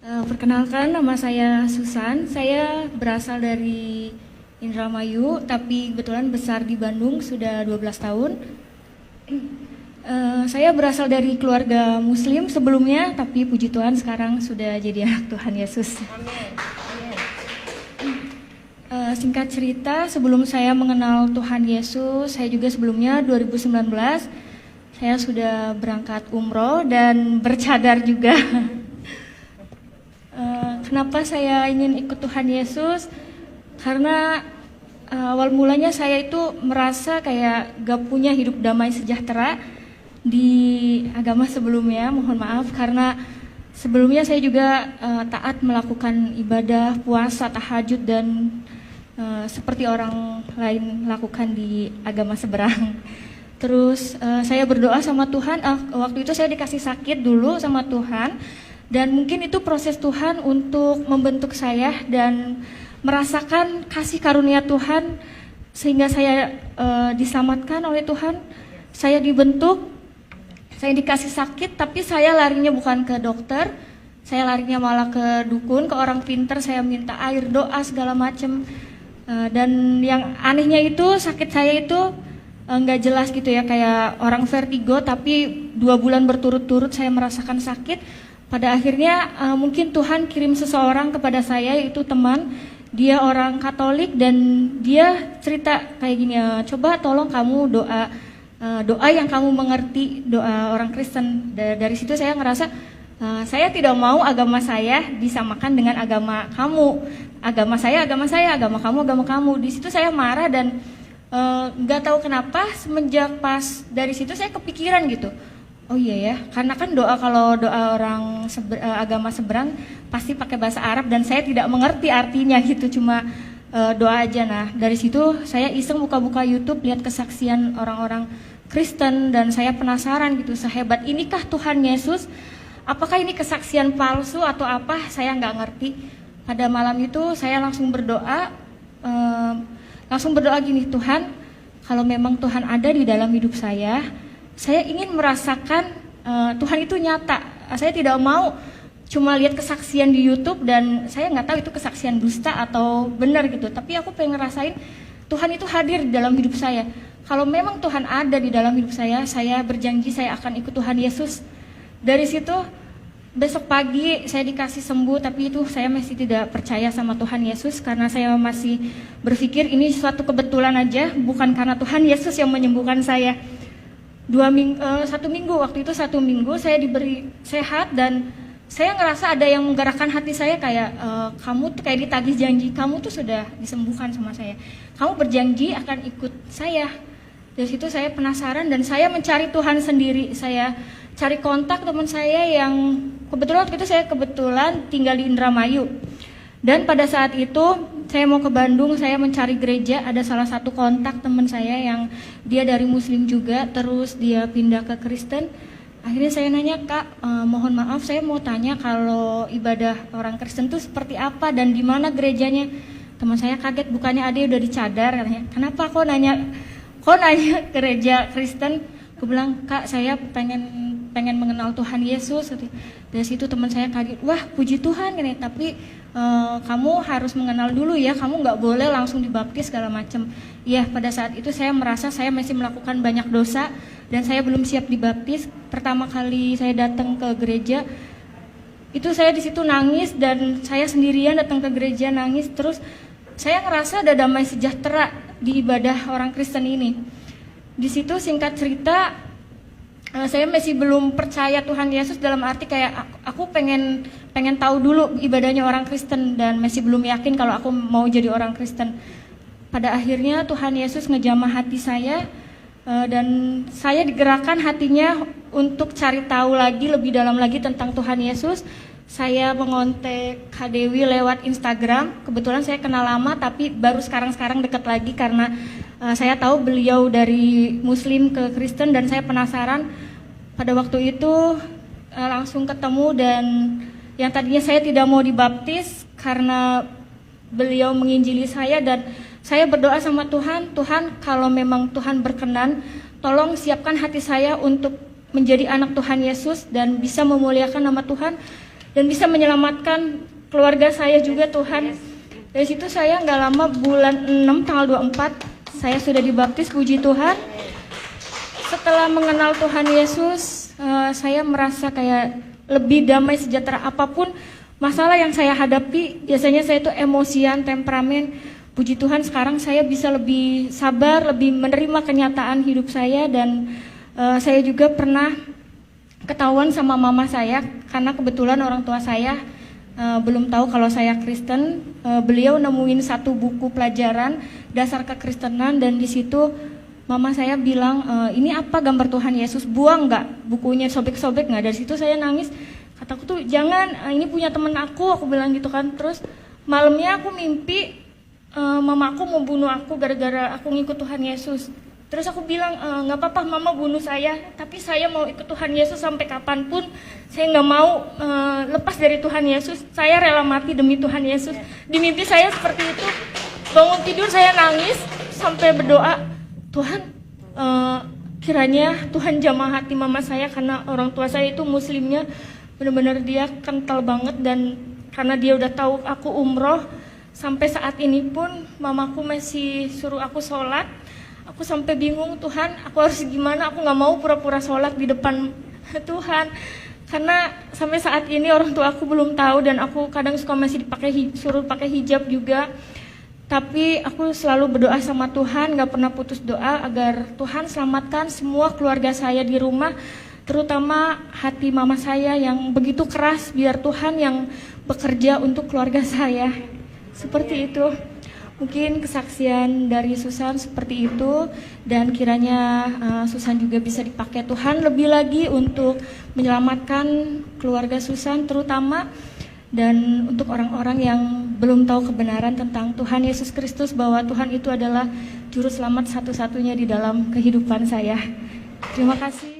Perkenalkan, nama saya Susan. Saya berasal dari Indramayu, tapi kebetulan besar di Bandung sudah 12 tahun. Saya berasal dari keluarga Muslim sebelumnya, tapi puji Tuhan sekarang sudah jadi anak Tuhan Yesus. Singkat cerita, sebelum saya mengenal Tuhan Yesus, saya juga sebelumnya 2019 saya sudah berangkat umroh dan bercadar juga. Kenapa saya ingin ikut Tuhan Yesus? Karena awal mulanya saya itu merasa kayak gak punya hidup damai sejahtera di agama sebelumnya. Mohon maaf karena sebelumnya saya juga taat melakukan ibadah, puasa, tahajud dan seperti orang lain lakukan di agama seberang. Terus saya berdoa sama Tuhan, waktu itu saya dikasih sakit dulu sama Tuhan. Dan mungkin itu proses Tuhan untuk membentuk saya dan merasakan kasih karunia Tuhan sehingga saya diselamatkan oleh Tuhan. Saya dibentuk, saya dikasih sakit, tapi saya larinya bukan ke dokter, saya larinya malah ke dukun, ke orang pinter. Saya minta air, doa segala macam. Dan yang anehnya itu sakit saya itu nggak jelas gitu ya, kayak orang vertigo, tapi 2 bulan berturut-turut saya merasakan sakit. Pada akhirnya mungkin Tuhan kirim seseorang kepada saya, yaitu teman. Dia orang Katolik dan dia cerita kayak gini, coba tolong kamu doa yang kamu mengerti, doa orang Kristen. Dari situ saya ngerasa saya tidak mau agama saya disamakan dengan agama kamu. Agama saya, agama kamu. Di situ saya marah dan nggak tahu kenapa semenjak pas dari situ saya kepikiran gitu. Oh iya ya, karena kan kalau doa orang agama seberang pasti pakai bahasa Arab dan saya tidak mengerti artinya gitu, cuma doa aja. Nah dari situ saya iseng buka-buka YouTube, lihat kesaksian orang-orang Kristen dan saya penasaran gitu, sehebat inikah Tuhan Yesus? Apakah ini kesaksian palsu atau apa? Saya nggak ngerti. Pada malam itu saya langsung berdoa gini, Tuhan, kalau memang Tuhan ada di dalam hidup saya ingin merasakan Tuhan itu nyata. Saya tidak mau cuma lihat kesaksian di YouTube dan saya nggak tahu itu kesaksian dusta atau benar gitu. Tapi aku pengen ngerasain Tuhan itu hadir di dalam hidup saya. Kalau memang Tuhan ada di dalam hidup saya berjanji saya akan ikut Tuhan Yesus. Dari situ besok pagi saya dikasih sembuh, tapi itu saya masih tidak percaya sama Tuhan Yesus karena saya masih berpikir ini suatu kebetulan aja, bukan karena Tuhan Yesus yang menyembuhkan saya. 1 minggu, waktu itu 1 minggu saya diberi sehat dan saya ngerasa ada yang menggerakkan hati saya kayak kamu tuh kayak ditagih janji, kamu tuh sudah disembuhkan sama saya, kamu berjanji akan ikut saya. Dari situ saya penasaran dan saya mencari Tuhan sendiri. Saya cari kontak teman saya yang kebetulan waktu itu saya tinggal di Indramayu. Dan pada saat itu saya mau ke Bandung, saya mencari gereja, ada salah satu kontak teman saya yang dia dari Muslim juga, terus dia pindah ke Kristen. Akhirnya saya nanya, Kak, mohon maaf saya mau tanya kalau ibadah orang Kristen itu seperti apa dan di mana gerejanya. Teman saya kaget, bukannya ada udah dicadar, katanya. Kenapa kok nanya gereja Kristen? Aku bilang, Kak, saya pengen mengenal Tuhan Yesus. Dari situ teman saya kaget, wah puji Tuhan ini, tapi kamu harus mengenal dulu ya, kamu nggak boleh langsung dibaptis segala macam. Iya, pada saat itu saya merasa saya masih melakukan banyak dosa dan saya belum siap dibaptis. Pertama kali saya datang ke gereja, itu saya di situ nangis dan saya sendirian datang ke gereja nangis. Terus saya ngerasa ada damai sejahtera di ibadah orang Kristen ini. Di situ singkat cerita, saya masih belum percaya Tuhan Yesus dalam arti kayak aku pengen tahu dulu ibadahnya orang Kristen dan masih belum yakin kalau aku mau jadi orang Kristen. Pada akhirnya Tuhan Yesus ngejamah hati saya dan saya digerakkan hatinya untuk cari tahu lagi lebih dalam lagi tentang Tuhan Yesus. Saya mengontak Kak Dewi lewat Instagram. Kebetulan saya kenal lama tapi baru sekarang dekat lagi karena saya tahu beliau dari Muslim ke Kristen dan saya penasaran. Pada waktu itu langsung ketemu dan yang tadinya saya tidak mau dibaptis karena beliau menginjili saya dan saya berdoa sama Tuhan, Tuhan kalau memang Tuhan berkenan, tolong siapkan hati saya untuk menjadi anak Tuhan Yesus dan bisa memuliakan nama Tuhan. dan bisa menyelamatkan keluarga saya juga Tuhan. Dari situ saya nggak lama, bulan 6 tanggal 24 saya sudah dibaptis, puji Tuhan. Setelah mengenal Tuhan Yesus, saya merasa kayak lebih damai, sejahtera. Apapun masalah yang saya hadapi, biasanya saya itu emosian, temperamen. Puji Tuhan sekarang saya bisa lebih sabar, lebih menerima kenyataan hidup saya. Dan saya juga pernah ketahuan sama mama saya, karena kebetulan orang tua saya belum tahu kalau saya Kristen. Beliau nemuin satu buku pelajaran dasar kekristenan, dan di situ mama saya bilang, ini apa, gambar Tuhan Yesus, buang nggak bukunya, sobek-sobek nggak. Dari situ saya nangis, kataku tuh jangan, ini punya temen aku bilang gitu kan. Terus malamnya aku mimpi mama aku mau bunuh aku gara-gara aku ngikut Tuhan Yesus. Terus aku bilang, nggak apa-apa mama bunuh saya, tapi saya mau ikut Tuhan Yesus sampai kapanpun. Saya nggak mau lepas dari Tuhan Yesus, saya rela mati demi Tuhan Yesus. Di mimpi saya seperti itu, bangun tidur saya nangis sampai berdoa, Tuhan kiranya Tuhan jamah hati mama saya, karena orang tua saya itu muslimnya, benar-benar dia kental banget. Dan karena dia udah tahu aku umroh, sampai saat ini pun mamaku masih suruh aku sholat. Aku sampai bingung, Tuhan aku harus gimana, aku gak mau pura-pura sholat di depan Tuhan. Karena sampai saat ini orang tua aku belum tahu, dan aku kadang suka masih suruh pakai hijab juga. Tapi aku selalu berdoa sama Tuhan, gak pernah putus doa agar Tuhan selamatkan semua keluarga saya di rumah, terutama hati mama saya yang begitu keras, biar Tuhan yang bekerja untuk keluarga saya. Seperti itu. Mungkin kesaksian dari Susan seperti itu, dan kiranya Susan juga bisa dipakai Tuhan lebih lagi untuk menyelamatkan keluarga Susan terutama, dan untuk orang-orang yang belum tahu kebenaran tentang Tuhan Yesus Kristus, bahwa Tuhan itu adalah juru selamat satu-satunya di dalam kehidupan saya. Terima kasih.